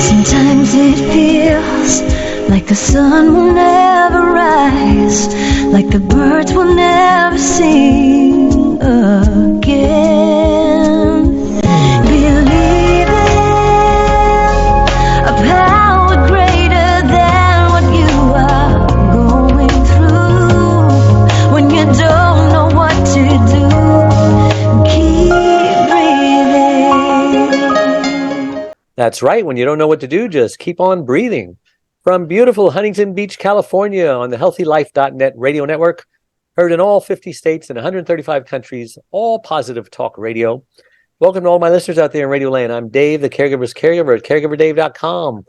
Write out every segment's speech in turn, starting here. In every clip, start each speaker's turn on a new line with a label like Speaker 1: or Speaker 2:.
Speaker 1: Sometimes it feels like the sun will never rise, like the birds will never sing again. Believe in a power greater than what you are going through. When you don't know what to do, keep breathing.
Speaker 2: That's right. When you don't know what to do, just keep on breathing. From beautiful Huntington Beach, California, on the healthylife.net radio network, heard in all 50 states and 135 countries, all positive talk radio. Welcome to all my listeners out there in Radio Land. I'm Dave, the Caregiver's Caregiver at caregiverdave.com.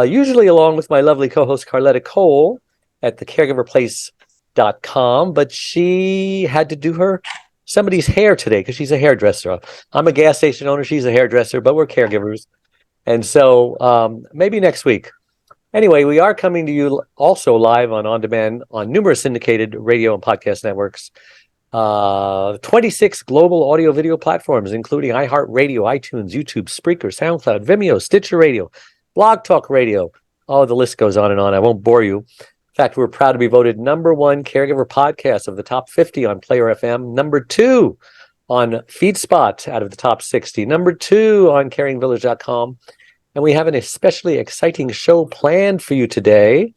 Speaker 2: Usually along with my lovely co-host Carletta Cole at thecaregiverplace.com, but she had to do somebody's hair today because she's a hairdresser. I'm a gas station owner. She's a hairdresser, but we're caregivers. And so maybe next week. Anyway, we are coming to you also live on demand on numerous syndicated radio and podcast networks. 26 global audio video platforms, including iHeartRadio, iTunes, YouTube, Spreaker, SoundCloud, Vimeo, Stitcher Radio, Blog Talk Radio. Oh, the list goes on and on. I won't bore you. In fact, we're proud to be voted #1 caregiver podcast of the top 50 on Player FM, #2 on FeedSpot out of the top 60, #2 on caringvillage.com. And we have an especially exciting show planned for you today.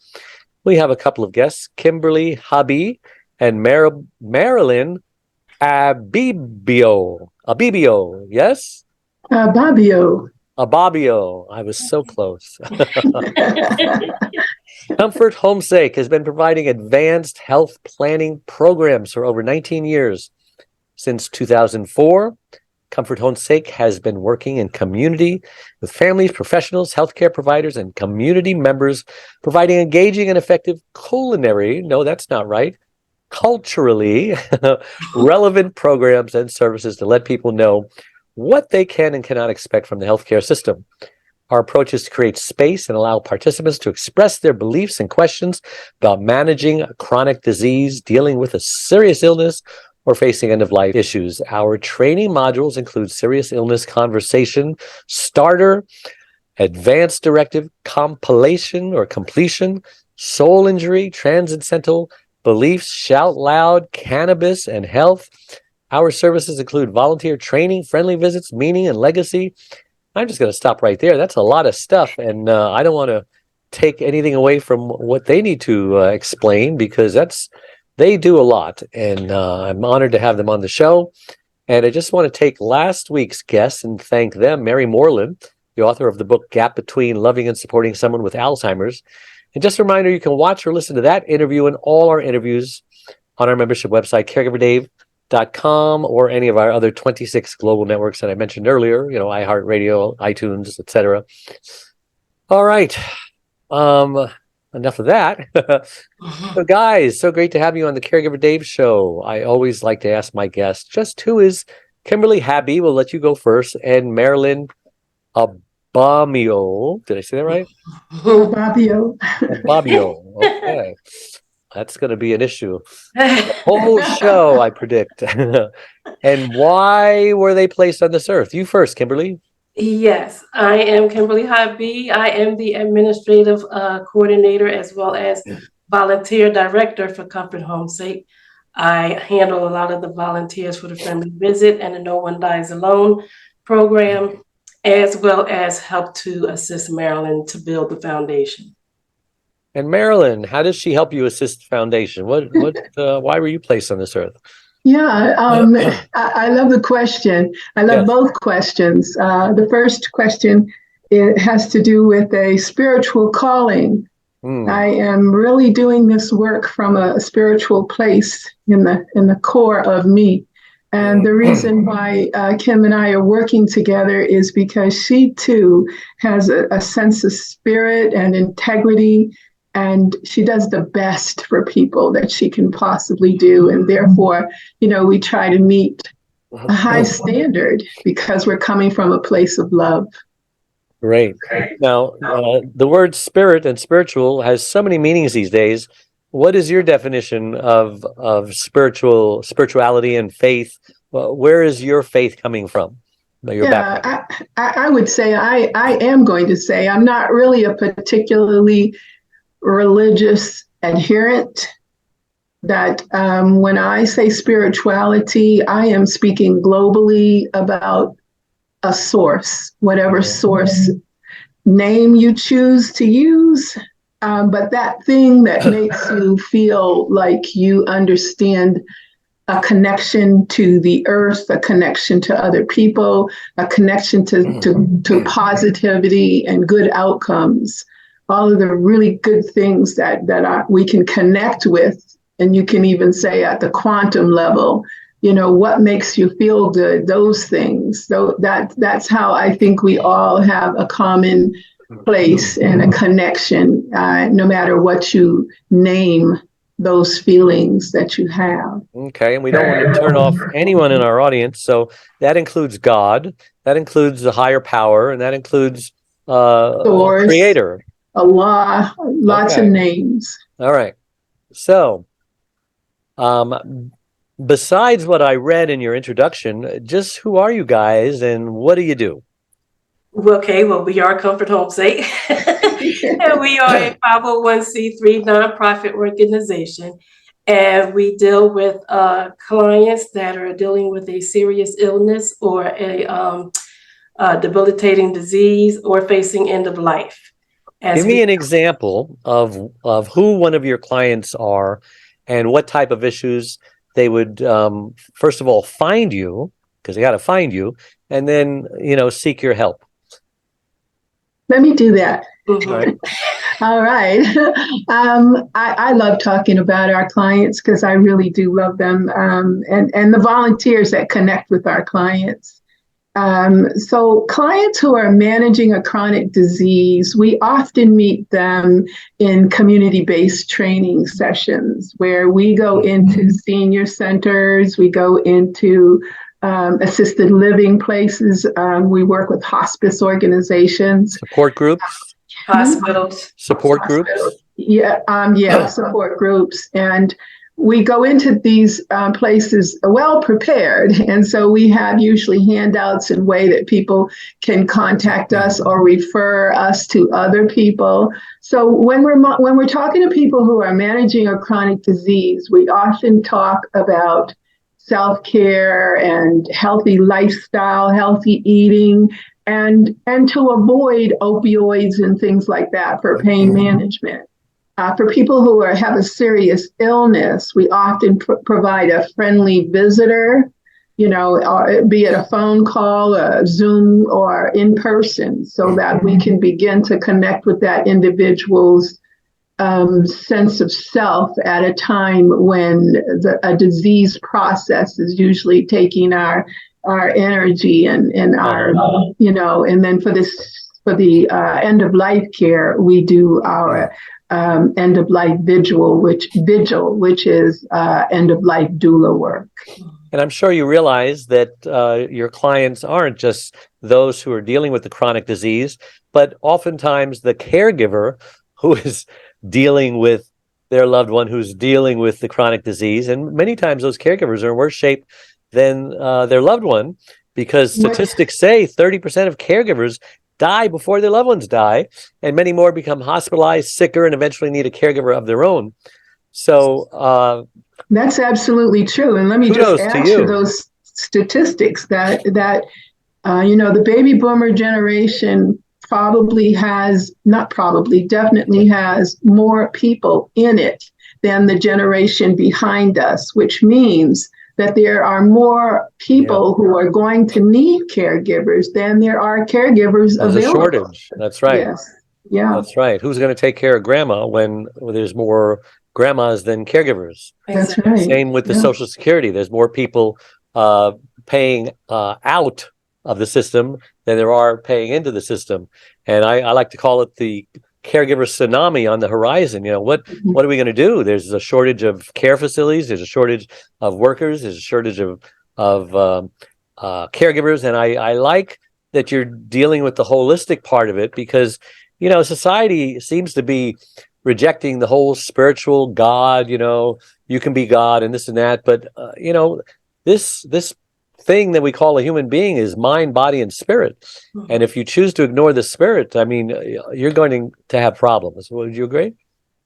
Speaker 2: We have a couple of guests, Kimberly Habi and Marilyn Ababio. Ababio, yes?
Speaker 3: Ababio.
Speaker 2: Ababio. I was so close. Comfort Homesake has been providing advanced health planning programs for over 19 years. Since 2004, Comfort Homesake has been working in community with families, professionals, healthcare providers, and community members, providing engaging and effective culturally relevant programs and services to let people know what they can and cannot expect from the healthcare system. Our approach is to create space and allow participants to express their beliefs and questions about managing a chronic disease, dealing with a serious illness, or facing end-of-life issues. Our training modules include serious illness conversation, starter, advanced directive completion, soul injury, transcendental beliefs, shout loud, cannabis and health. Our services include volunteer training, friendly visits, meaning and legacy. I'm just going to stop right there. That's a lot of stuff, and I don't want to take anything away from what they need to explain, because they do a lot, and I'm honored to have them on the show. And I just want to take last week's guest and thank them, Mary Moreland, the author of the book Gap Between Loving and Supporting Someone with Alzheimer's. And just a reminder, you can watch or listen to that interview and all our interviews on our membership website, caregiverdave.com, or any of our other 26 global networks that I mentioned earlier, iHeartRadio, iTunes, etc. All right. Enough of that. So guys, so great to have you on the Caregiver Dave show. I always like to ask my guests, just who is Kimberly Habi? We'll let you go first. And Marilyn Ababio. Did I say that right?
Speaker 3: Ababio.
Speaker 2: Ababio. Okay. That's going to be an issue. The whole show, I predict. And why were they placed on this earth? You first, Kimberly.
Speaker 4: Yes, I am Kimberly Habi. I am the administrative coordinator as well as volunteer director for Comfort Homesake. I handle a lot of the volunteers for the Friendly Visit and the No One Dies Alone program, as well as help to assist Marilyn to build the foundation.
Speaker 2: And Marilyn, how does she help you assist the foundation? Why were you placed on this earth?
Speaker 3: Yeah, I love the question. I love both questions. The first question, it has to do with a spiritual calling. I am really doing this work from a spiritual place in the core of me. And the reason why Kim and I are working together is because she too has a sense of spirit and integrity, and she does the best for people that she can possibly do. And therefore, we try to meet a high standard because we're coming from a place of love.
Speaker 2: Great. Now, the word spirit and spiritual has so many meanings these days. What is your definition of spirituality and faith? Where is your faith coming from? your background?
Speaker 3: I would say I am going to say I'm not really a particularly religious adherent. That when I say spirituality, I am speaking globally about a source, whatever source name you choose to use. But that thing that makes you feel like you understand a connection to the earth, a connection to other people, a connection to positivity and good outcomes, all of the really good things that we can connect with. And you can even say at the quantum level, what makes you feel good, those things. So that's how I think we all have a common place and a connection, no matter what you name those feelings that you have.
Speaker 2: Okay, and we don't want to turn off anyone in our audience. So that includes God, that includes the higher power, and that includes
Speaker 3: Source,
Speaker 2: Creator.
Speaker 3: Allah, lots of names.
Speaker 2: All right. So besides what I read in your introduction, just who are you guys and what do you do?
Speaker 4: Okay, well, we are Comfort Homesake, and we are a 501c3 nonprofit organization, and we deal with clients that are dealing with a serious illness or a debilitating disease or facing end of life.
Speaker 2: Give me an example of who one of your clients are and what type of issues they would, first of all, find you, because they got to find you, and then, seek your help.
Speaker 3: Let me do that.
Speaker 4: Mm-hmm.
Speaker 3: All right. I love talking about our clients because I really do love them, and the volunteers that connect with our clients. So clients who are managing a chronic disease, we often meet them in community-based training sessions where we go into senior centers, we go into assisted living places. We work with hospice organizations.
Speaker 2: Support groups?
Speaker 4: Hospitals.
Speaker 2: Support groups?
Speaker 3: Yeah, support groups. And we go into these places well prepared. And so we have usually handouts and way that people can contact us or refer us to other people. So when we're talking to people who are managing a chronic disease, we often talk about self-care and healthy lifestyle, healthy eating, and to avoid opioids and things like that for pain management. For people who have a serious illness, we often provide a friendly visitor, be it a phone call, a Zoom, or in person, so that we can begin to connect with that individual's sense of self at a time when a disease process is usually taking our energy and our, and then for the end of life care, we do our end of life vigil, which is end of life doula work.
Speaker 2: And I'm sure you realize that your clients aren't just those who are dealing with the chronic disease, but oftentimes the caregiver who is dealing with their loved one who's dealing with the chronic disease. And many times those caregivers are in worse shape than their loved one, because statistics say 30% of caregivers die before their loved ones die, and many more become hospitalized, sicker, and eventually need a caregiver of their own. So
Speaker 3: that's absolutely true. And let me just add to those statistics that the baby boomer generation definitely has more people in it than the generation behind us, which means that there are more people who are going to need caregivers than there are caregivers available.
Speaker 2: There's a shortage. That's right.
Speaker 3: Yes. Yeah.
Speaker 2: That's right. Who's going to take care of grandma when there's more grandmas than caregivers?
Speaker 3: That's right.
Speaker 2: Same with the Social Security. There's more people paying out of the system than there are paying into the system. And I like to call it the caregiver tsunami on the horizon. What are we going to do? There's a shortage of care facilities. There's a shortage of workers. There's a shortage of caregivers. And I like that you're dealing with the holistic part of it, because, society seems to be rejecting the whole spiritual God, you can be God and this and that. But, this thing that we call a human being is mind, body, and spirit. And if you choose to ignore the spirit, I mean, you're going to have problems. Would you agree?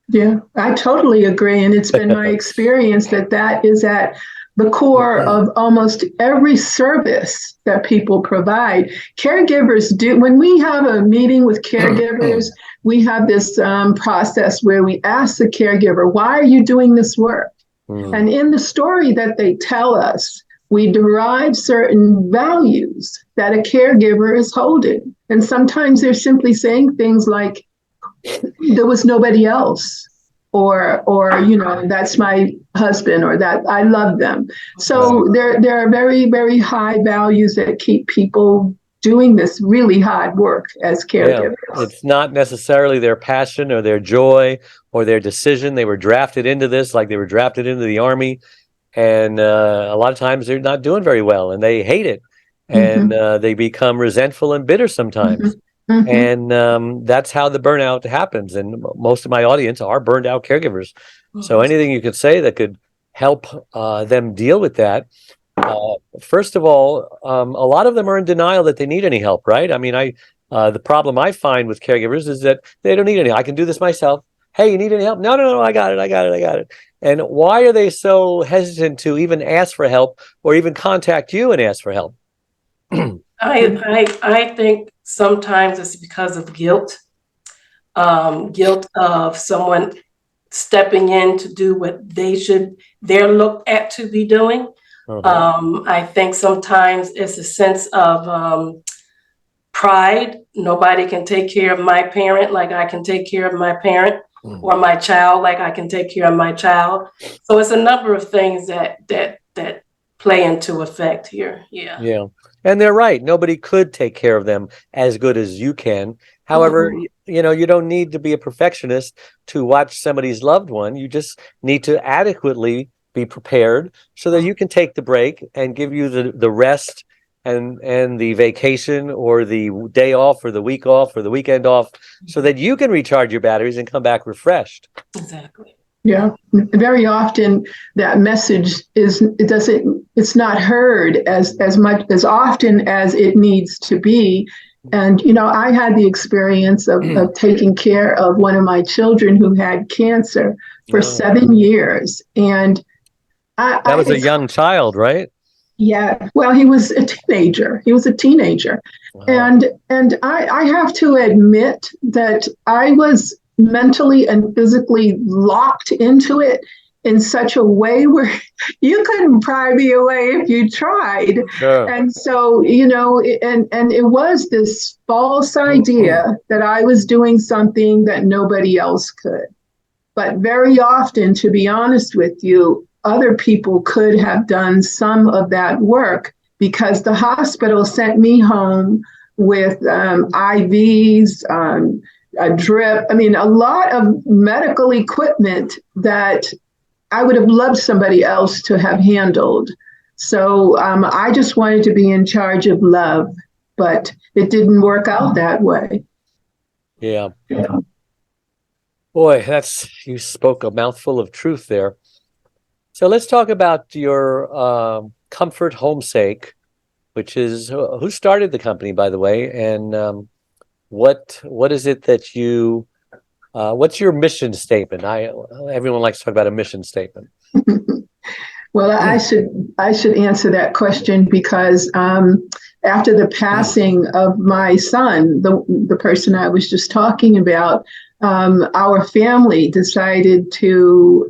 Speaker 3: Yeah, I totally agree. And it's been my experience that is at the core of almost every service that people provide. Caregivers do, when we have a meeting with caregivers, we have this process where we ask the caregiver, why are you doing this work? And in the story that they tell us, we derive certain values that a caregiver is holding. And sometimes they're simply saying things like, there was nobody else, or that's my husband, or that I love them. So there are very, very high values that keep people doing this really hard work as caregivers.
Speaker 2: Yeah, it's not necessarily their passion or their joy or their decision. They were drafted into this like they were drafted into the army. And a lot of times they're not doing very well and they hate it. And they become resentful and bitter sometimes. And that's how the burnout happens. And most of my audience are burned out caregivers. So anything you could say that could help them deal with that. First of all, a lot of them are in denial that they need any help, right? I mean, the problem I find with caregivers is that they don't need any. I can do this myself. Hey, you need any help? No, I got it. And why are they so hesitant to even ask for help or even contact you and ask for help?
Speaker 4: I think sometimes it's because of guilt of someone stepping in to do what they're looked at to be doing. I think sometimes it's a sense of pride. Nobody can take care of my parent like I can take care of my parent, or my child like I can take care of my child. So it's a number of things that play into effect here. Yeah.
Speaker 2: And they're right. Nobody could take care of them as good as you can. However, you don't need to be a perfectionist to watch somebody's loved one. You just need to adequately be prepared so that you can take the break and give you the rest and the vacation or the day off or the week off or the weekend off so that you can recharge your batteries and come back refreshed.
Speaker 4: Exactly.
Speaker 3: Yeah. Very often that message it's not heard as much as often as it needs to be. And, I had the experience of taking care of one of my children who had cancer for 7 years. And
Speaker 2: that was a young child, right?
Speaker 3: Yeah. Well, he was a teenager. Wow. And I have to admit that I was mentally and physically locked into it in such a way where you couldn't pry me away if you tried. Sure. And so, and it was this false idea that I was doing something that nobody else could. But very often, to be honest with you, other people could have done some of that work because the hospital sent me home with IVs, a drip. I mean, a lot of medical equipment that I would have loved somebody else to have handled. So I just wanted to be in charge of love, but it didn't work out that way.
Speaker 2: Yeah. Boy, you spoke a mouthful of truth there. So let's talk about your Comfort Homesake, which is who started the company, by the way, and what is it that you what's your mission statement? Everyone likes to talk about a mission statement.
Speaker 3: Well, I should answer that question because after the passing of my son, the person I was just talking about, our family decided to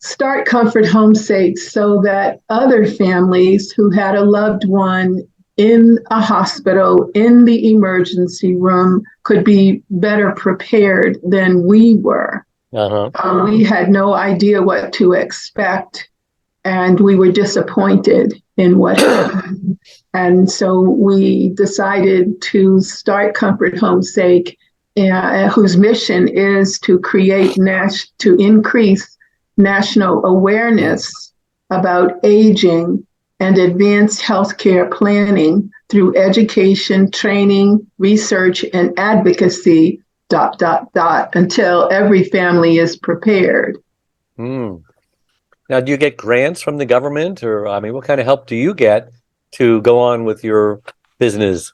Speaker 3: start Comfort Homesake so that other families who had a loved one in a hospital, in the emergency room, could be better prepared than we were. We had no idea what to expect, and we were disappointed in what happened. And so we decided to start Comfort Homesake, whose mission is to increase national awareness about aging and advanced healthcare planning through education, training, research, and advocacy, ... until every family is prepared.
Speaker 2: Now, Now, do you get grants from the government, or I mean, what kind of help do you get to go on with your business?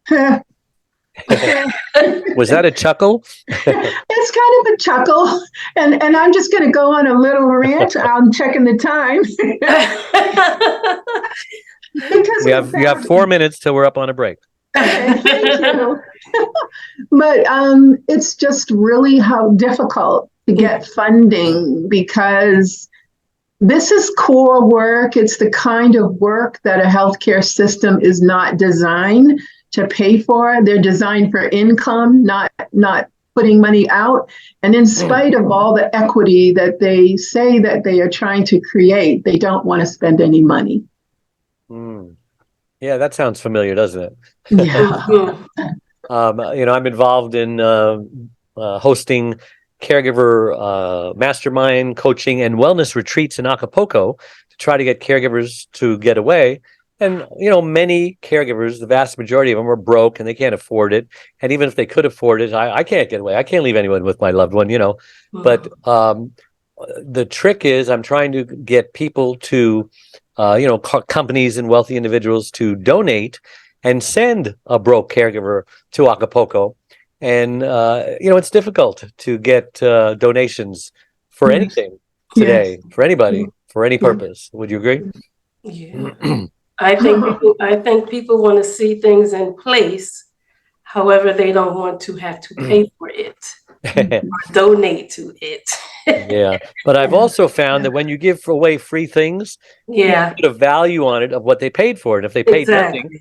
Speaker 2: Was that a chuckle?
Speaker 3: It's kind of a chuckle, and I'm just going to go on a little rant. I'm checking the time. Because
Speaker 2: you have 4 minutes till we're up on a break.
Speaker 3: Okay, thank you. But it's just really how difficult to get funding, because this is core work. It's the kind of work that a healthcare system is not designed to pay for. They're designed for income, not putting money out. And in spite of all the equity that they say that they are trying to create, they don't want to spend any money.
Speaker 2: Yeah, that sounds familiar, doesn't it?
Speaker 3: Yeah.
Speaker 2: I'm involved in hosting caregiver mastermind coaching and wellness retreats in Acapulco to try to get caregivers to get away. And, many caregivers, the vast majority of them are broke and they can't afford it. And even if they could afford it, I can't get away. I can't leave anyone with my loved one, But the trick is I'm trying to get people to, companies and wealthy individuals to donate and send a broke caregiver to Acapulco. And, it's difficult to get donations for anything today, for anybody, for any purpose. Would you agree?
Speaker 4: Yeah. I think people want to see things in place. However, they don't want to have to pay for it or donate to it.
Speaker 2: Yeah. But I've also found that when you give away free things, you put a value on it of what they paid for it. If they paid nothing,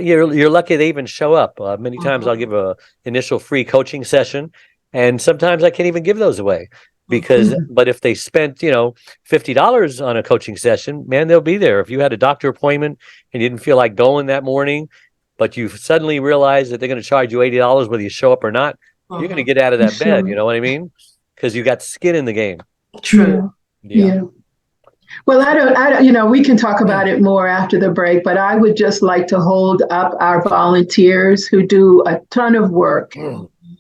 Speaker 2: you're lucky they even show up. Many times I'll give a initial free coaching session, and sometimes I can't even give those away. But if they spent, $50 on a coaching session, man, they'll be there. If you had a doctor appointment and you didn't feel like going that morning, but you suddenly realize that they're going to charge you $80 whether you show up or not, you're going to get out of that bed. You know what I mean? Because you got skin in the game.
Speaker 4: True.
Speaker 3: Yeah. Well, I don't, we can talk about it more after the break, but I would just like to hold up our volunteers who do a ton of work.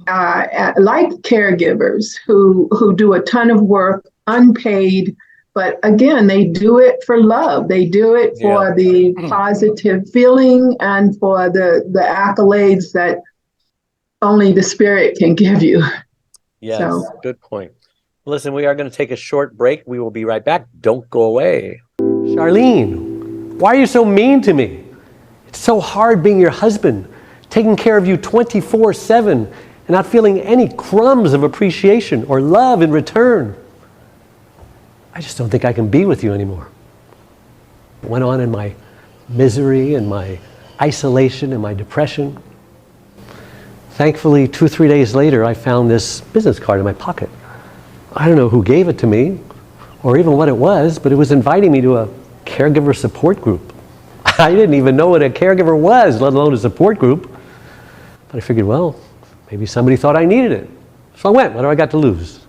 Speaker 3: Like caregivers who do a ton of work unpaid, but again, they do it for love. They do it for the positive feeling and for the accolades that only the spirit can give you.
Speaker 2: Yes, good point. Listen, we are going to take a short break. We will be right back. Don't go away. Charlene, why are you so mean to me? It's so hard being your husband, taking care of you 24/7. And not feeling any crumbs of appreciation or love in return. I just don't think I can be with you anymore. I went on in my misery and my isolation and my depression. Thankfully, 2 or 3 days later, I found this business card in my pocket. I don't know who gave it to me or even what it was, but it was inviting me to a caregiver support group. I didn't even know what a caregiver was, let alone a support group. But I figured, well, maybe somebody thought I needed it. So I went. What do I got to lose?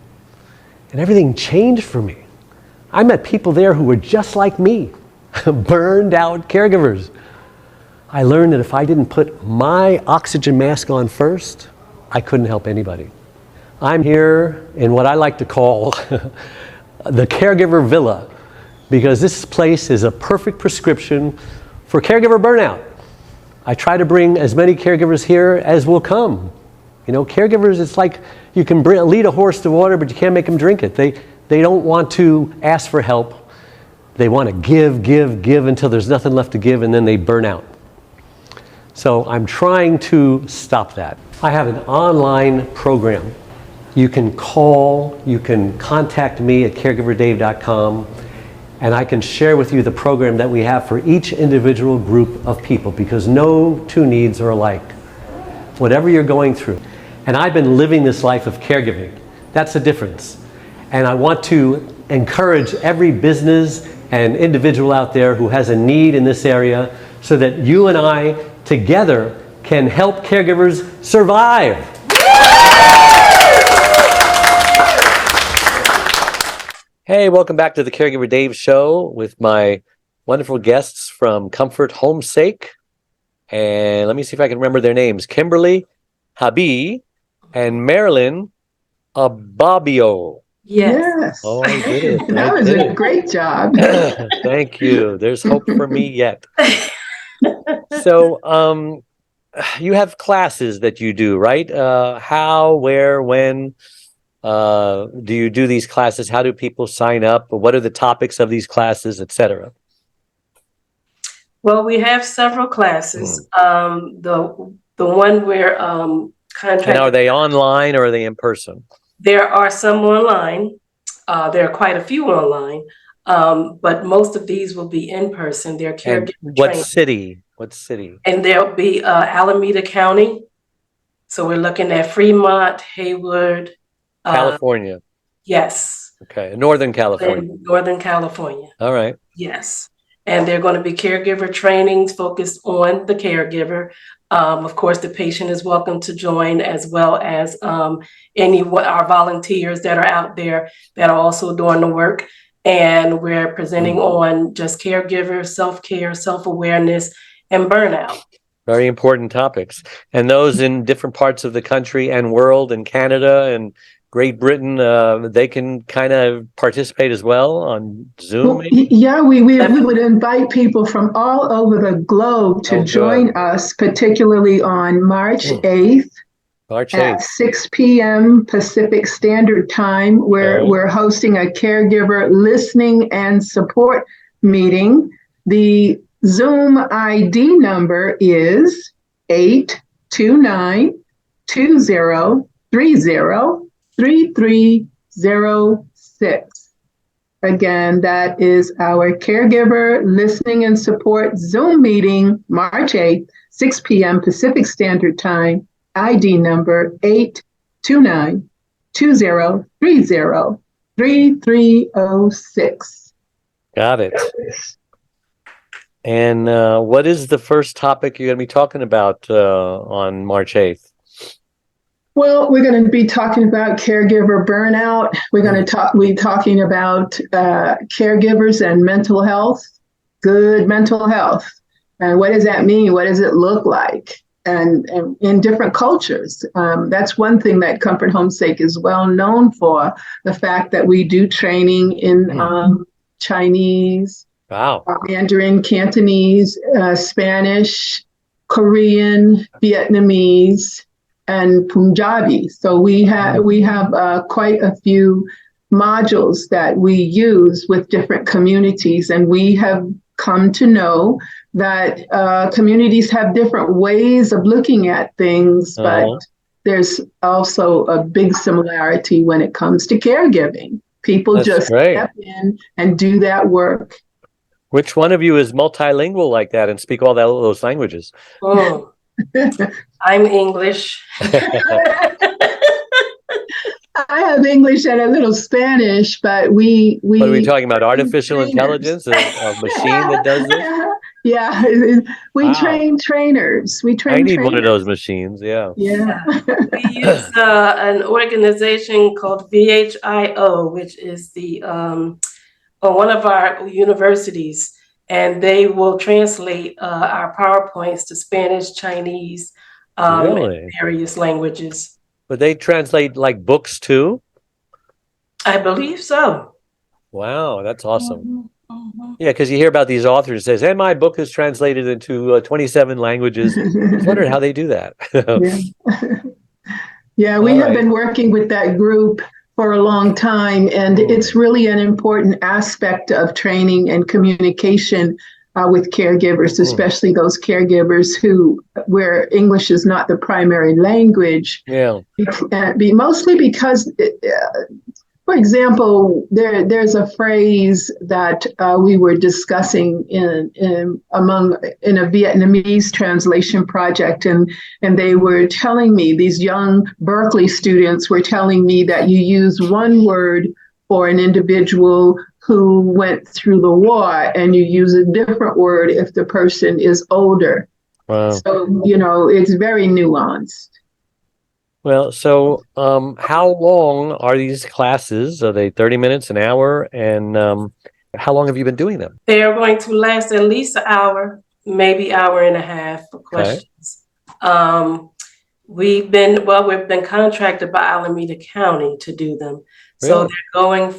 Speaker 2: And everything changed for me. I met people there who were just like me, burned out caregivers. I learned that if I didn't put my oxygen mask on first, I couldn't help anybody. I'm here in what I like to call the caregiver villa, because this place is a perfect prescription for caregiver burnout. I try to bring as many caregivers here as will come. Caregivers, it's like you can lead a horse to water, but you can't make them drink it. They don't want to ask for help. They want to give until there's nothing left to give, and then they burn out. So I'm trying to stop that. I have an online program. You can call, you can contact me at caregiverdave.com, and I can share with you the program that we have for each individual group of people, because no two needs are alike. Whatever you're going through. And I've been living this life of caregiving. That's the difference. And I want to encourage every business and individual out there who has a need in this area, so that you and I together can help caregivers survive. Hey, welcome back to the Caregiver Dave Show with my wonderful guests from Comfort Homesake. And let me see if I can remember their names. Kimberly Habi and Marilyn Ababio
Speaker 3: Yes.
Speaker 2: Oh, I did it.
Speaker 3: That was a great job.
Speaker 2: Thank you. There's hope for me yet. So, you have classes that you do, right? How, where, when do you do these classes? How do people sign up? What are the topics of these classes, etc.?
Speaker 4: Well, we have several classes. The one where
Speaker 2: And are they online or are they in person?
Speaker 4: There are some online. There are quite a few online, but most of these will be in person. They're caregiver training.
Speaker 2: What city?
Speaker 4: And there'll be Alameda County. So we're looking at Fremont, Hayward.
Speaker 2: California.
Speaker 4: Yes.
Speaker 2: Okay. Northern California.
Speaker 4: Northern California.
Speaker 2: All right.
Speaker 4: Yes. And they're going to be caregiver trainings focused on the caregiver. Of course, the patient is welcome to join, as well as our volunteers that are out there that are also doing the work. And we're presenting on just caregiver, self-care, self-awareness, and burnout.
Speaker 2: Very important topics. And those in different parts of the country and world, and Canada and Great Britain, they can kind of participate as well on Zoom, maybe?
Speaker 3: Yeah, we would invite people from all over the globe to join us, particularly on March 8th. At 6 p.m. Pacific Standard Time, where we're hosting a caregiver listening and support meeting. The Zoom ID number is 829-2030-3306. Again, that is our caregiver listening and support Zoom meeting, March 8th, 6 p.m. Pacific Standard Time. ID number 829-2030-3306.
Speaker 2: Got it. And what is the first topic you're going to be talking about on March 8th?
Speaker 3: Well, we're going to be talking about caregiver burnout. We're going to be talking about caregivers and mental health, good mental health. And what does that mean? What does it look like? And in different cultures. That's one thing that Comfort Homesake is well known for, the fact that we do training in Chinese, Mandarin, Cantonese, Spanish, Korean, Vietnamese, and Punjabi. So we have quite a few modules that we use with different communities, and we have come to know that communities have different ways of looking at things, but there's also a big similarity when it comes to caregiving. People step in and do that work.
Speaker 2: Which one of you is multilingual like that and speak all those languages?
Speaker 4: Oh, I'm English.
Speaker 3: I have English and a little Spanish, but we
Speaker 2: what are we talking about? Artificial intelligence, a machine that does this?
Speaker 3: Yeah, we train trainers. We train.
Speaker 2: I need one of those machines. Yeah.
Speaker 3: Yeah.
Speaker 4: We use an organization called VHIO, which is the one of our universities, and they will translate our PowerPoints to Spanish, Chinese, and various languages.
Speaker 2: But they translate like books too?
Speaker 4: I believe so.
Speaker 2: Wow, that's awesome. Yeah, because you hear about these authors that says, "Hey, my book is translated into 27 languages." I was wondering how they do that.
Speaker 3: Yeah, we have been working with that group for a long time, and it's really an important aspect of training and communication with caregivers, especially those caregivers where English is not the primary language.
Speaker 2: Yeah.
Speaker 3: Mostly because, for example, there's a phrase that we were discussing in a Vietnamese translation project, and they were telling me, these young Berkeley students were telling me that you use one word for an individual who went through the war, and you use a different word if the person is older. Wow. So, it's very nuanced.
Speaker 2: Well, so how long are these classes? Are they 30 minutes, an hour? And how long have you been doing them?
Speaker 4: They are going to last at least an hour, maybe hour and a half for questions. We've been contracted by Alameda County to do them. So
Speaker 2: Really?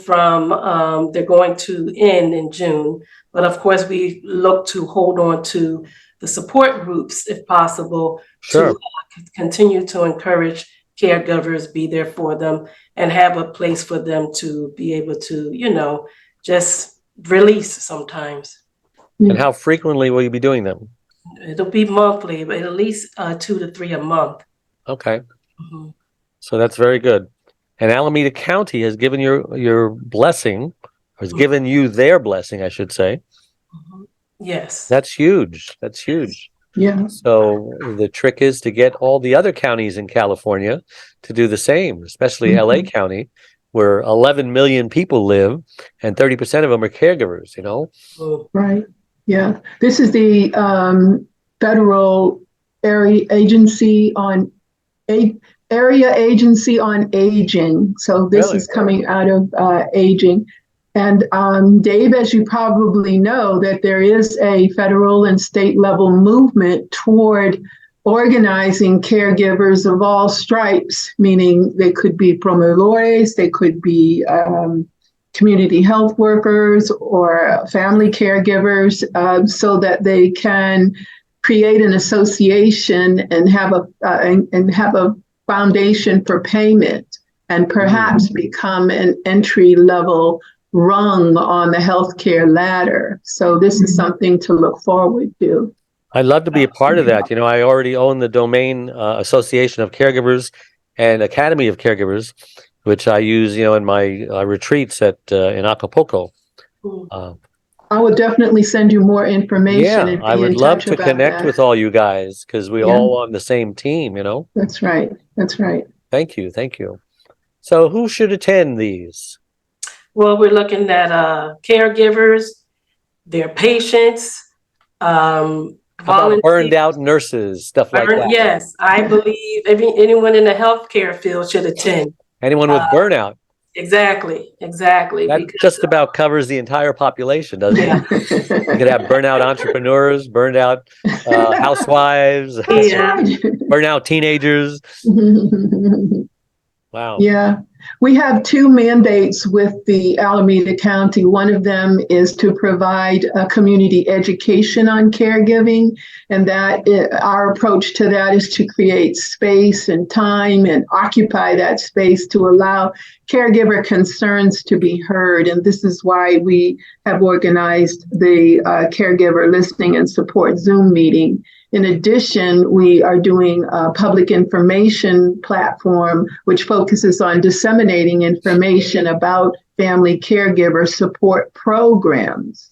Speaker 4: they're going to end in June. But of course, we look to hold on to the support groups if possible
Speaker 2: Sure.
Speaker 4: to continue to encourage caregivers, be there for them, and have a place for them to be able to, just release sometimes.
Speaker 2: And how frequently will you be doing them?
Speaker 4: It'll be monthly, but at least 2 to 3 a month.
Speaker 2: Okay. Mm-hmm. So that's very good. And Alameda County has given your blessing, or has given you their blessing, I should say.
Speaker 4: Mm-hmm. Yes.
Speaker 2: That's huge. That's huge.
Speaker 3: Yeah.
Speaker 2: So the trick is to get all the other counties in California to do the same, especially LA County, where 11 million people live and 30% of them are caregivers,
Speaker 3: Right. Yeah. This is the federal area agency on aging. So this is coming out of aging. And Dave, as you probably know, that there is a federal and state level movement toward organizing caregivers of all stripes, meaning they could be promotores, they could be community health workers or family caregivers, so that they can create an association and have a foundation for payment, and perhaps become an entry level rung on the healthcare ladder. So this is something to look forward to.
Speaker 2: I'd love to be a part of that. I already own the domain Association of Caregivers and Academy of Caregivers, which I use, in my retreats in Acapulco.
Speaker 3: I will definitely send you more information.
Speaker 2: Yeah, I would love to connect with all you guys because we all on the same team,
Speaker 3: That's right. That's right.
Speaker 2: Thank you. Thank you. So who should attend these?
Speaker 4: Well, we're looking at caregivers, their patients,
Speaker 2: How about burned out nurses, stuff like that?
Speaker 4: Yes, I believe anyone in the healthcare field should attend.
Speaker 2: Anyone with burnout.
Speaker 4: Exactly.
Speaker 2: That just about covers the entire population, doesn't it? You could have burnout entrepreneurs, burned out housewives, burnout teenagers. Wow.
Speaker 3: Yeah. We have 2 mandates with the Alameda County. One of them is to provide community education on caregiving. And our approach to that is to create space and time and occupy that space to allow caregiver concerns to be heard. And this is why we have organized the Caregiver Listening and Support Zoom meeting. In addition, we are doing a public information platform which focuses on disseminating information about family caregiver support programs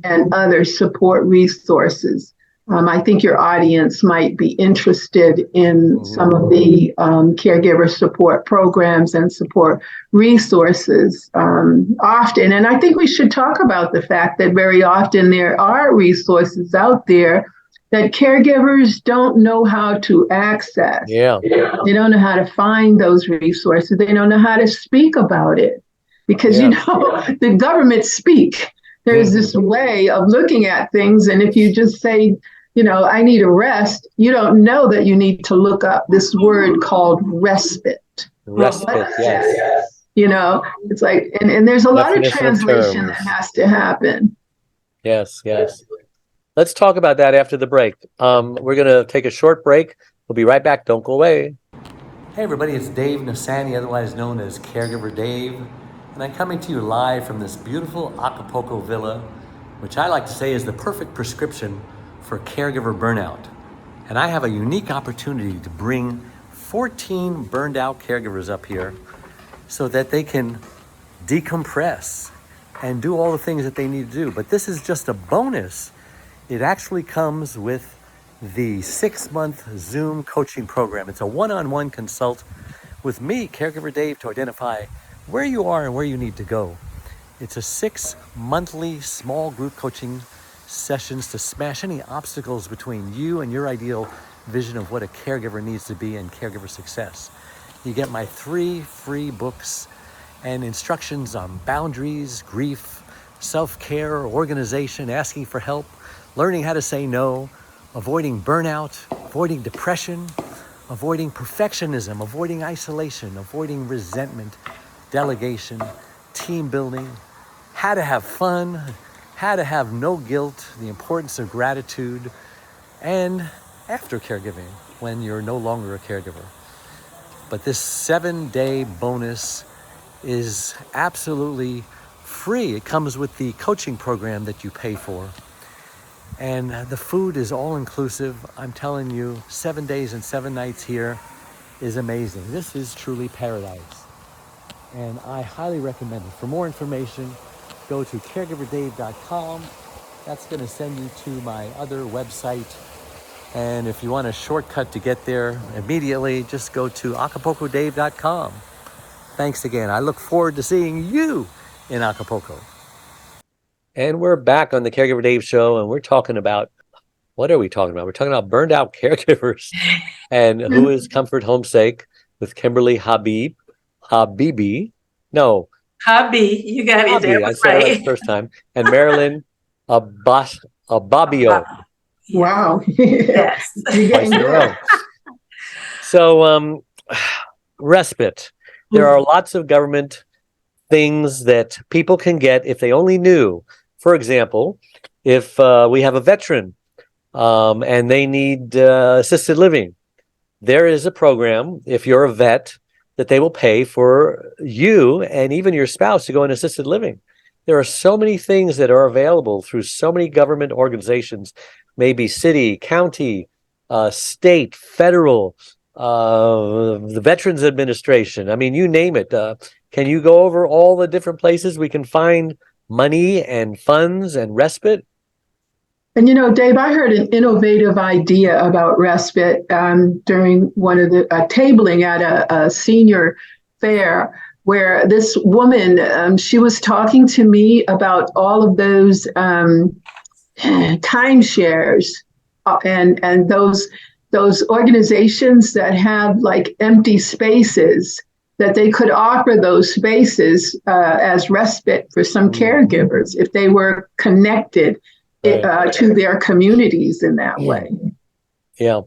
Speaker 3: and other support resources. I think your audience might be interested in some of the caregiver support programs and support resources often. And I think we should talk about the fact that very often there are resources out there that caregivers don't know how to access.
Speaker 2: Yeah.
Speaker 3: They don't know how to find those resources. They don't know how to speak about it because, the government speak. There's this way of looking at things. And if you just say, I need a rest, you don't know that you need to look up this word called respite.
Speaker 2: Respite, yes.
Speaker 3: It's like, and there's a lot of translation that has to happen.
Speaker 2: Yes. Let's talk about that after the break. We're going to take a short break. We'll be right back. Don't go away. Hey, everybody. It's Dave Nassani, otherwise known as Caregiver Dave. And I'm coming to you live from this beautiful Acapulco villa, which I like to say is the perfect prescription for caregiver burnout. And I have a unique opportunity to bring 14 burned out caregivers up here so that they can decompress and do all the things that they need to do. But this is just a bonus. It actually comes with the 6-month Zoom coaching program. It's a one-on-one consult with me, Caregiver Dave, to identify where you are and where you need to go. It's a 6 monthly small group coaching sessions to smash any obstacles between you and your ideal vision of what a caregiver needs to be and caregiver success. You get my 3 free books and instructions on boundaries, grief, self-care, organization, asking for help, learning how to say no, avoiding burnout, avoiding depression, avoiding perfectionism, avoiding isolation, avoiding resentment, delegation, team building, how to have fun, how to have no guilt, the importance of gratitude, and after caregiving, when you're no longer a caregiver. But this 7-day bonus is absolutely free. It comes with the coaching program that you pay for. And the food is all inclusive. I'm telling you, 7 days and 7 nights here is amazing. This is truly paradise. And I highly recommend it. For more information, go to caregiverdave.com. That's going to send you to my other website. And if you want a shortcut to get there immediately, just go to acapulcodave.com. Thanks again. I look forward to seeing you in Acapulco. And we're back on the Caregiver Dave Show, and we're talking about, what are we talking about? We're talking about burned out caregivers and who is Comfort Homesake with Kimberly Habibi. No.
Speaker 4: Habi, you got it there.
Speaker 2: I said it right the first time. And Marilyn Ababio.
Speaker 3: Wow.
Speaker 4: Yes.
Speaker 3: You're getting good.
Speaker 2: So, respite. There are lots of government things that people can get if they only knew. For example, if we have a veteran and they need assisted living, there is a program, if you're a vet, that they will pay for you and even your spouse to go in assisted living. There are so many things that are available through so many government organizations, maybe city, county, state, federal, the Veterans Administration. I mean, you name it. Can you go over all the different places we can find money and funds and respite?
Speaker 3: And, Dave, I heard an innovative idea about respite during one of the tabling at a senior fair, where this woman, she was talking to me about all of those timeshares and those organizations that have like empty spaces, that they could offer those spaces as respite for some caregivers if they were connected to their communities in that way.
Speaker 2: Yeah.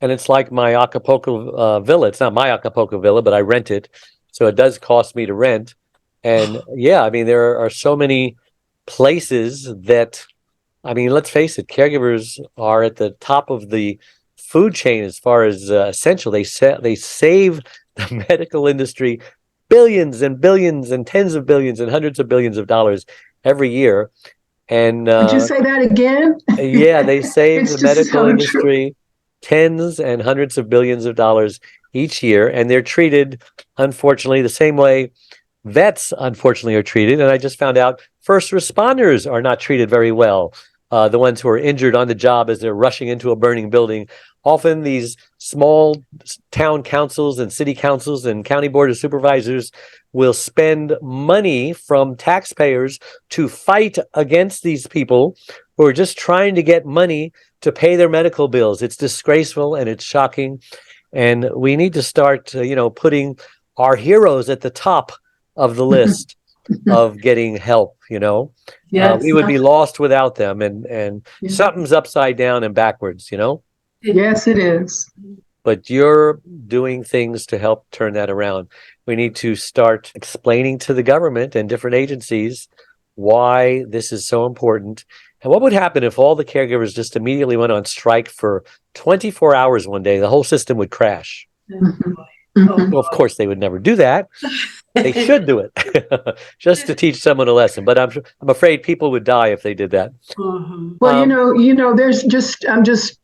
Speaker 2: And it's like my Acapulco villa. It's not my Acapulco villa, but I rent it. So it does cost me to rent. And I mean, there are so many places that, I mean, let's face it, caregivers are at the top of the food chain as far as essential. They save the medical industry billions and billions and tens of billions and hundreds of billions of dollars every year. And
Speaker 3: could you say that again?
Speaker 2: Yeah, they save the medical industry tens and hundreds of billions of dollars each year, and they're treated, unfortunately, the same way vets, unfortunately, are treated. And I just found out first responders are not treated very well. The ones who are injured on the job as they're rushing into a burning building. Often these small town councils and city councils and county board of supervisors will spend money from taxpayers to fight against these people who are just trying to get money to pay their medical bills. It's disgraceful and it's shocking. And we need to start, putting our heroes at the top of the list of getting help,
Speaker 4: Yes.
Speaker 2: we would be lost without them, and something's upside down and backwards,
Speaker 3: Yes, it is.
Speaker 2: But you're doing things to help turn that around. We need to start explaining to the government and different agencies why this is so important. And what would happen if all the caregivers just immediately went on strike for 24 hours one day? The whole system would crash. Well, of course, they would never do that. They should do it just to teach someone a lesson. But I'm afraid people would die if they did that.
Speaker 3: Well, I'm just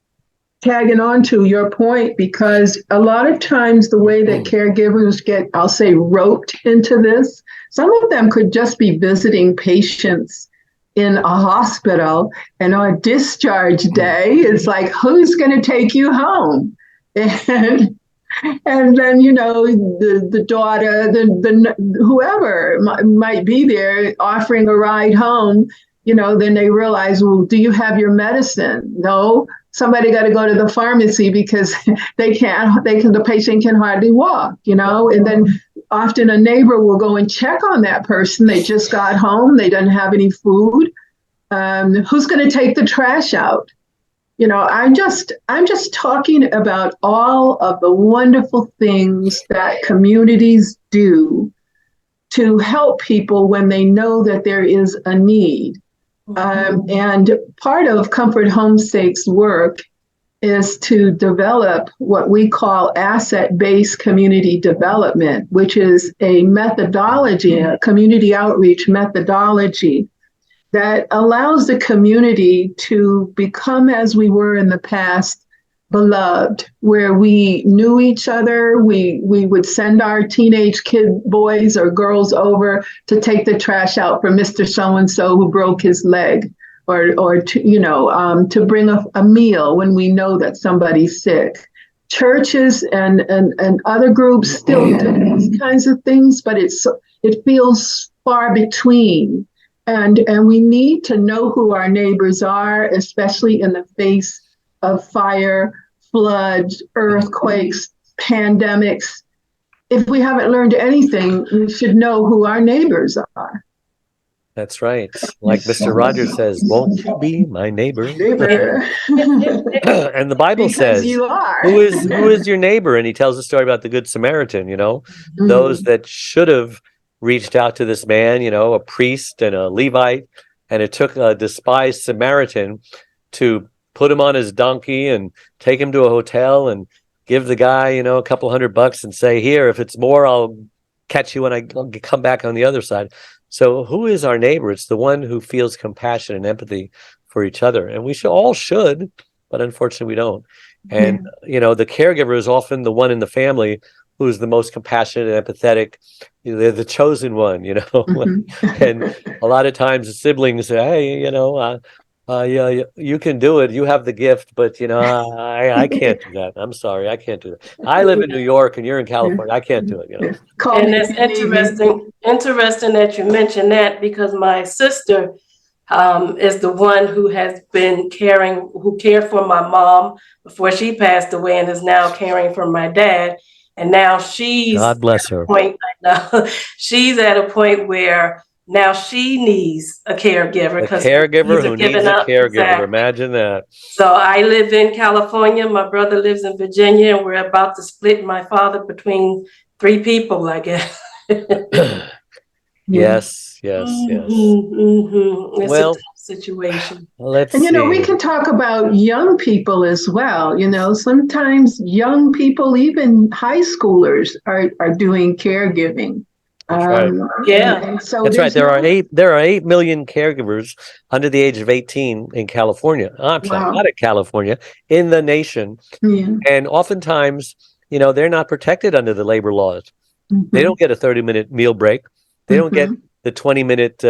Speaker 3: tagging on to your point, because a lot of times the way that caregivers get, I'll say, roped into this, some of them could just be visiting patients in a hospital, and on discharge day, it's like, who's going to take you home? And then, the daughter, the whoever might be there offering a ride home, then they realize, well, do you have your medicine? No. Somebody got to go to the pharmacy because the patient can hardly walk, and then often a neighbor will go and check on that person. They just got home. They don't have any food. Who's going to take the trash out? I'm just talking about all of the wonderful things that communities do to help people when they know that there is a need. And part of Comfort Homesake's work is to develop what we call asset-based community development, which is a methodology, a community outreach methodology that allows the community to become as we were in the past, beloved, where we knew each other. We would send our teenage boys or girls over to take the trash out for Mr. So-and-so who broke his leg, or to bring a meal when we know that somebody's sick. Churches and other groups still do these kinds of things, but it feels far between. And we need to know who our neighbors are, especially in the face of fire, floods, earthquakes, pandemics. If we haven't learned anything, we should know who our neighbors are.
Speaker 2: That's right. Like Mr. Rogers says, won't you be my neighbor? And the Bible says,
Speaker 3: you are.
Speaker 2: who is your neighbor? And he tells a story about the Good Samaritan, those that should have reached out to this man, a priest and a Levite, and it took a despised Samaritan to put him on his donkey and take him to a hotel and give the guy, a couple $100 and say, here, if it's more, I'll catch you when I come back on the other side. So who is our neighbor? It's the one who feels compassion and empathy for each other. And we all should, but unfortunately we don't. And, the caregiver is often the one in the family who's the most compassionate and empathetic. They're the chosen one, And a lot of times the siblings say, hey, you can do it. You have the gift, but I can't do that. I'm sorry, I can't do that. I live in New York and you're in California. I can't do it.
Speaker 4: And it's interesting that you mentioned that, because my sister is the one who has been who cared for my mom before she passed away, and is now caring for my dad. And now
Speaker 2: God bless her.
Speaker 4: She's at a point where now she needs a caregiver.
Speaker 2: A caregiver who needs a caregiver. Exactly. Imagine that. So
Speaker 4: I live in California. My brother lives in Virginia, and we're about to split my father between 3 people, I guess.
Speaker 2: Yes.
Speaker 4: It's a tough situation.
Speaker 2: Let's
Speaker 3: see. We can talk about young people as well. Sometimes young people, even high schoolers, are doing caregiving.
Speaker 2: That's right. So that's right. There are 8 million caregivers under the age of 18 in California. I'm sorry, not in California, in the nation. Yeah. And oftentimes, they're not protected under the labor laws. They don't get a 30-minute meal break. They don't get the 20-minute,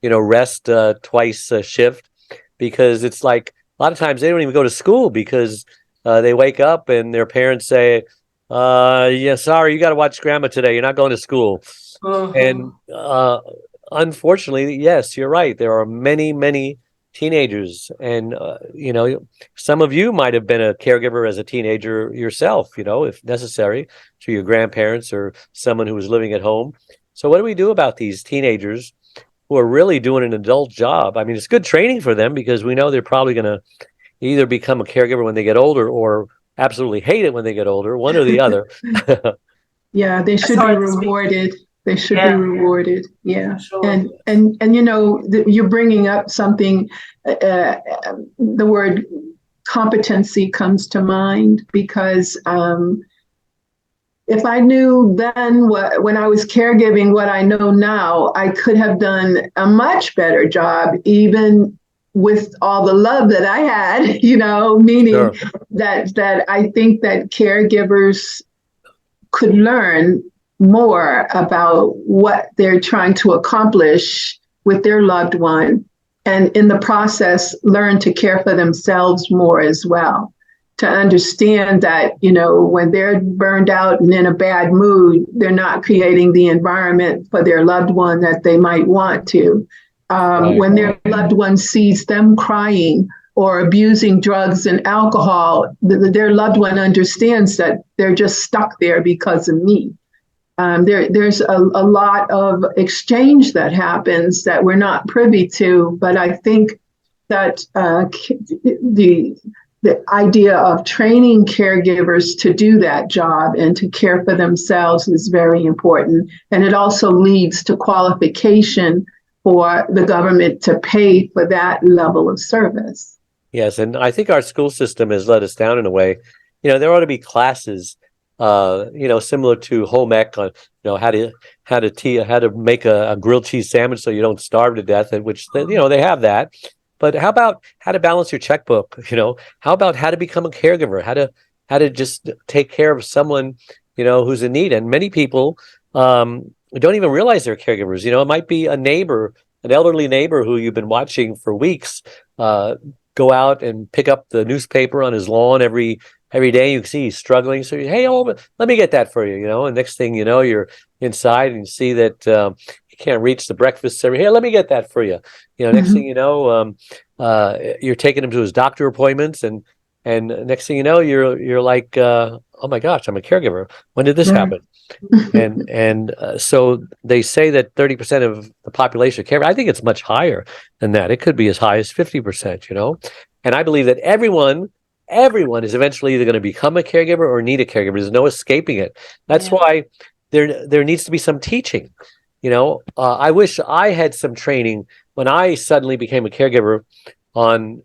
Speaker 2: rest twice a shift, because it's like a lot of times they don't even go to school because they wake up and their parents say, sorry, you got to watch grandma today. You're not going to school. And unfortunately, yes, you're right. There are many, many teenagers. And, some of you might have been a caregiver as a teenager yourself, if necessary, to your grandparents or someone who was living at home. So what do we do about these teenagers who are really doing an adult job? I mean, it's good training for them, because we know they're probably going to either become a caregiver when they get older or absolutely hate it when they get older, one or the other.
Speaker 3: Yeah, they should be rewarded. They should be rewarded. Yeah. Sure. And you're bringing up something, the word competency comes to mind, because if I knew then when I was caregiving what I know now, I could have done a much better job, even with all the love that I had, meaning that I think that caregivers could learn more about what they're trying to accomplish with their loved one, and in the process learn to care for themselves more as well, to understand that when they're burned out and in a bad mood, they're not creating the environment for their loved one that they might want to. When their loved one sees them crying or abusing drugs and alcohol, their loved one understands that they're just stuck there because of me. There's a lot of exchange that happens that we're not privy to, but I think that the idea of training caregivers to do that job and to care for themselves is very important. And it also leads to qualification for the government to pay for that level of service.
Speaker 2: Yes, and I think our school system has let us down in a way. There ought to be classes, similar to home ec on, how to make a grilled cheese sandwich so you don't starve to death, and which they have that. But how about how to balance your checkbook? How about how to become a caregiver? How to just take care of someone, who's in need. And many people don't even realize they're caregivers. It might be a neighbor, an elderly neighbor who you've been watching for weeks, go out and pick up the newspaper on his lawn every day. You can see he's struggling. So, hey, let me get that for you, and next thing you know, you're inside and you see that he can't reach the breakfast. Here, let me get that for you. Next thing you know, you're taking him to his doctor appointments, and next thing you know, you're like, oh my gosh, I'm a caregiver. When did this happen? And so they say that 30% of the population care. I think it's much higher than that. It could be as high as 50%. And I believe that everyone is eventually either going to become a caregiver or need a caregiver. There's no escaping it. That's why there needs to be some teaching. I wish I had some training when I suddenly became a caregiver on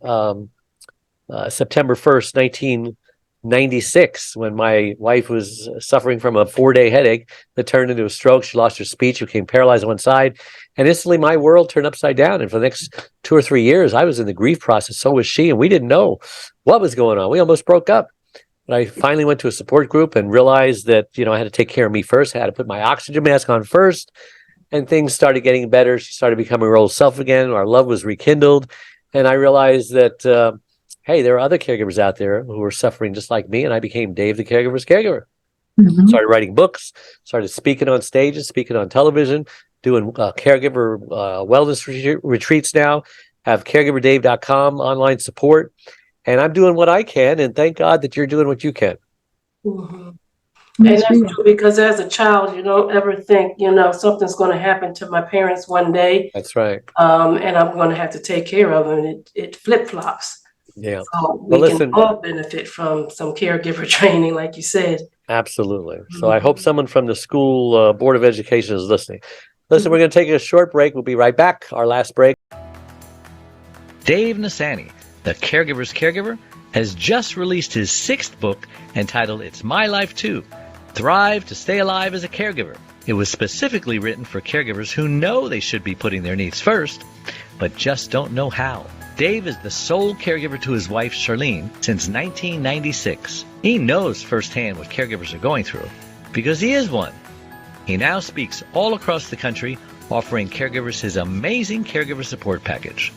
Speaker 2: September 1st, 1996, when my wife was suffering from a 4-day headache that turned into a stroke. She lost her speech, became paralyzed on one side, and instantly my world turned upside down. And for the next 2 or 3 years, I was in the grief process. So was she, and we didn't know what was going on. We almost broke up. But I finally went to a support group and realized that, I had to take care of me first. I had to put my oxygen mask on first, and things started getting better. She started becoming her old self again. Our love was rekindled. And I realized that, hey, there are other caregivers out there who are suffering just like me. And I became Dave the Caregiver's caregiver. Started writing books, started speaking on stages, speaking on television, doing caregiver wellness retreats now, have caregiverdave.com online support. And I'm doing what I can. And thank God that you're doing what you can.
Speaker 4: And that's true, because as a child, you don't ever think, something's going to happen to my parents one day.
Speaker 2: That's right.
Speaker 4: And I'm going to have to take care of them. It flip-flops.
Speaker 2: Yeah.
Speaker 4: So we can all benefit from some caregiver training, like you said.
Speaker 2: Absolutely. So I hope someone from the school Board of Education is listening. Listen, we're going to take a short break. We'll be right back. Our last break.
Speaker 5: Dave Nasani, the Caregiver's Caregiver, has just released his 6th book entitled It's My Life Too, Thrive to Stay Alive as a Caregiver. It was specifically written for caregivers who know they should be putting their needs first, but just don't know how. Dave is the sole caregiver to his wife, Charlene, since 1996. He knows firsthand what caregivers are going through, because he is one. He now speaks all across the country, offering caregivers his amazing caregiver support package.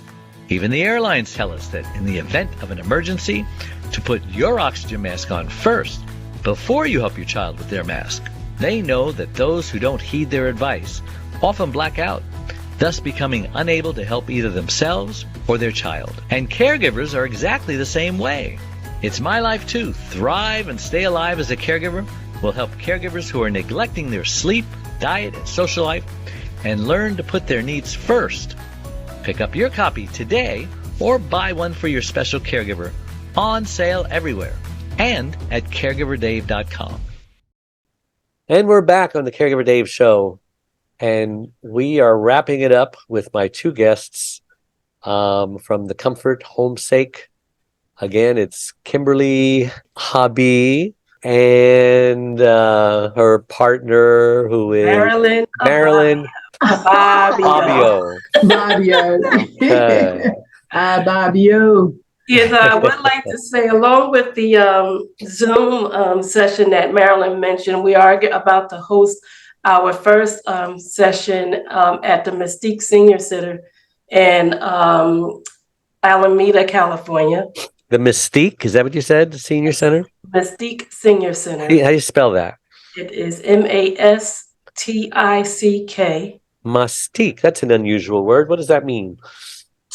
Speaker 5: Even the airlines tell us that in the event of an emergency, to put your oxygen mask on first, before you help your child with their mask. They know that those who don't heed their advice often black out, thus becoming unable to help either themselves or their child. And caregivers are exactly the same way. It's My Life Too, Thrive and Stay Alive as a Caregiver will help caregivers who are neglecting their sleep, diet, and social life and learn to put their needs first. Pick up your copy today or buy one for your special caregiver, on sale everywhere and at caregiverdave.com.
Speaker 2: And we're back on the Caregiver Dave Show. And we are wrapping it up with my 2 guests from the Comfort Homesake. Again, it's Kimberly Habi and her partner, who is Marilyn Ababio.
Speaker 3: Ababio.
Speaker 4: Yes, I would like to say, along with the Zoom session that Marilyn mentioned, we are about to host our first session at the Mystique Senior Center in Alameda, California.
Speaker 2: The Mystique, is that what you said? The Senior Center?
Speaker 4: Mystique Senior Center.
Speaker 2: How do you spell that?
Speaker 4: It is MASTICK.
Speaker 2: Mystique. That's an unusual word. What does that mean?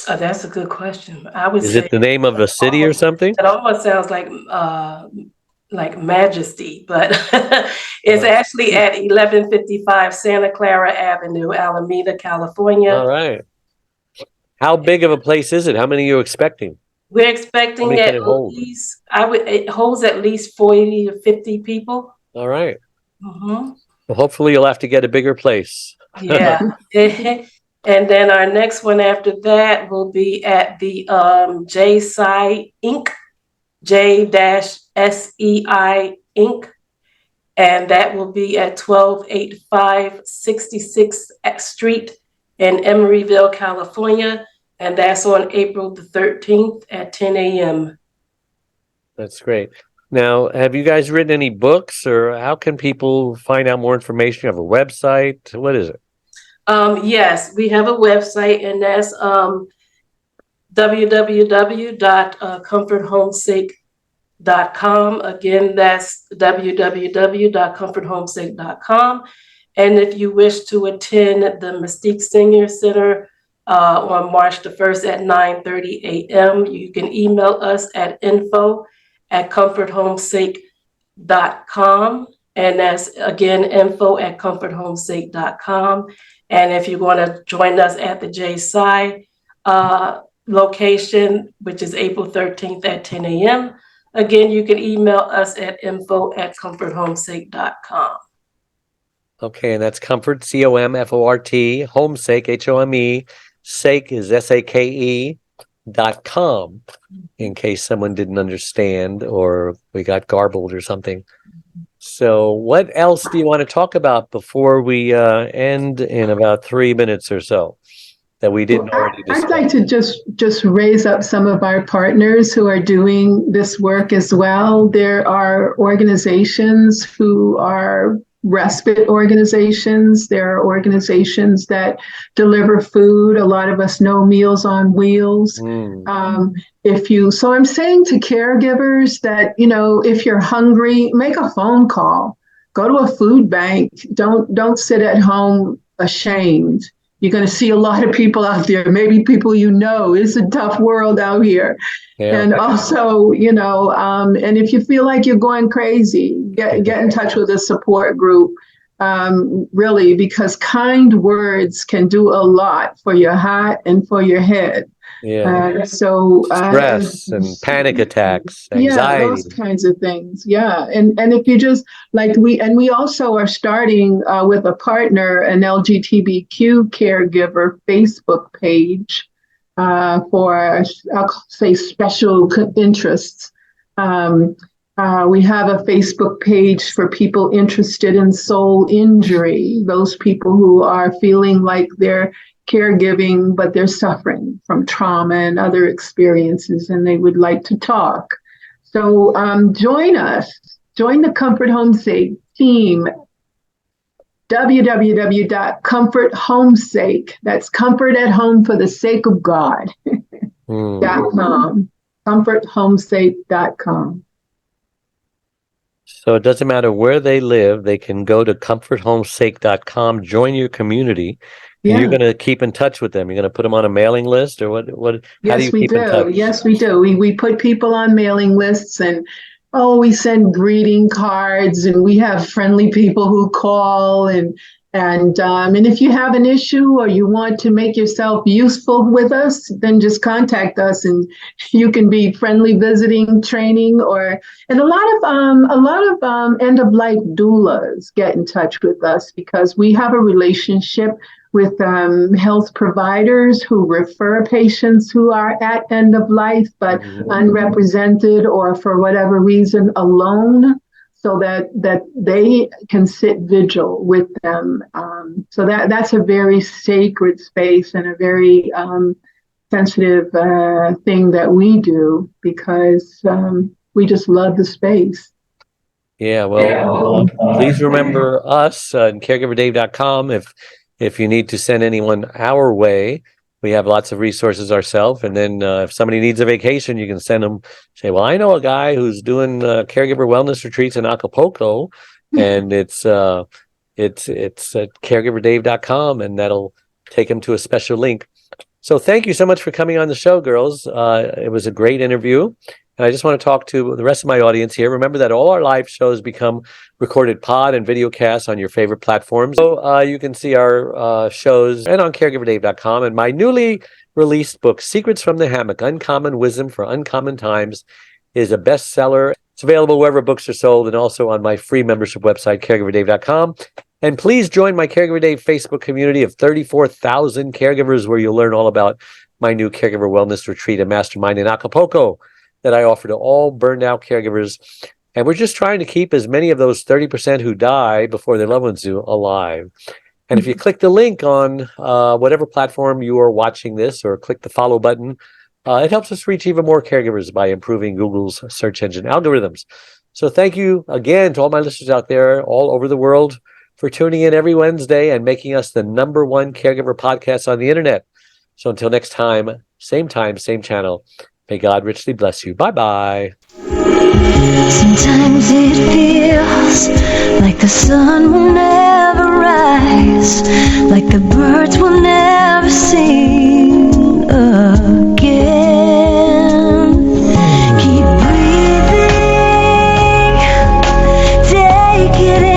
Speaker 4: That's a good question. I would say.
Speaker 2: Is it the name of a city or something?
Speaker 4: It almost sounds like Majesty, but it's actually at 1155 Santa Clara Avenue, Alameda, California.
Speaker 2: All right. How big of a place is it? How many are you expecting?
Speaker 4: We're expecting at least, it holds at least 40 to 50 people.
Speaker 2: All right.
Speaker 4: Mm-hmm.
Speaker 2: Well, hopefully you'll have to get a bigger place.
Speaker 4: Yeah. And then our next one after that will be at the J-SEI Inc., J-SEI Inc., and that will be at 1285 66th Street in Emeryville, California, and that's on April the 13th at 10 a.m.
Speaker 2: That's great. Now, have you guys written any books, or how can people find out more information? You have a website? What is it?
Speaker 4: Yes, we have a website, and that's www.comforthomesake.com. Again, that's www.comforthomesake.com. And if you wish to attend the Mystique Senior Center on March the 1st at 9:30 a.m., you can email us at info@comforthomesake.com. And that's, again, info@comforthomesake.com. And if you want to join us at the J-SEI location, which is April 13th at 10 a.m., again, you can email us at info@comforthomesake.com.
Speaker 2: Okay, and that's Comfort, C-O-M-F-O-R-T, Homesake, H-O-M-E, Sake is S-A-K-E.com, in case someone didn't understand or we got garbled or something. So what else do you want to talk about before we end in about 3 minutes or so that we didn't already discuss?
Speaker 3: I'd like to just raise up some of our partners who are doing this work as well. There are organizations who are respite organizations. There are organizations that deliver food. A lot of us know Meals on Wheels. So I'm saying to caregivers that, if you're hungry, make a phone call, go to a food bank. Don't sit at home ashamed. You're going to see a lot of people out there, maybe people it's a tough world out here. Yeah. And also, and if you feel like you're going crazy, get in touch with a support group, really, because kind words can do a lot for your heart and for your head.
Speaker 2: Yeah. Stress and panic attacks, anxiety.
Speaker 3: Yeah, those kinds of things. Yeah. And if you just we also are starting with a partner, an LGBTQ caregiver Facebook page for, I'll say, special interests. We have a Facebook page for people interested in soul injury, those people who are feeling like they're caregiving, but they're suffering from trauma and other experiences, and they would like to talk. So join us. Join the Comfort Homesake team. www.comforthomesake. That's comfort at home for the sake of God. .com. comforthomesake.com.
Speaker 2: So it doesn't matter where they live, they can go to comforthomesake.com, join your community. And you're going to keep in touch with them. You're going to put them on a mailing list, or what? How do you keep in touch?
Speaker 3: Yes, we do. We put people on mailing lists, and we send greeting cards, and we have friendly people who call, and if you have an issue or you want to make yourself useful with us, then just contact us, and you can be friendly visiting, training, and a lot of end of life doulas get in touch with us because we have a relationship with health providers who refer patients who are at end of life but unrepresented or for whatever reason alone, so that they can sit vigil with them. So that's a very sacred space and a very sensitive thing that we do because we just love the space.
Speaker 2: Yeah, well, please remember us and caregiverdave.com if you need to send anyone our way. We have lots of resources ourselves. And then if somebody needs a vacation, you can send them, say, well, I know a guy who's doing caregiver wellness retreats in Acapulco, and it's at caregiverdave.com, and that'll take them to a special link. So thank you so much for coming on the show, girls. It was a great interview. And I just want to talk to the rest of my audience here. Remember that all our live shows become recorded pod and video casts on your favorite platforms. So you can see our shows and on caregiverdave.com. And my newly released book, Secrets from the Hammock, Uncommon Wisdom for Uncommon Times, is a bestseller. It's available wherever books are sold and also on my free membership website, caregiverdave.com. And please join my Caregiver Dave Facebook community of 34,000 caregivers, where you'll learn all about my new Caregiver Wellness Retreat and Mastermind in Acapulco that I offer to all burned out caregivers. And we're just trying to keep as many of those 30% who die before their loved ones do alive. And if you click the link on whatever platform you are watching this, or click the follow button, it helps us reach even more caregivers by improving Google's search engine algorithms. So thank you again to all my listeners out there all over the world for tuning in every Wednesday and making us the #1 caregiver podcast on the internet. So until next time, same channel. May God richly bless you. Bye-bye.
Speaker 1: Sometimes it feels like the sun will never rise, like the birds will never sing again. Keep breathing, take it in.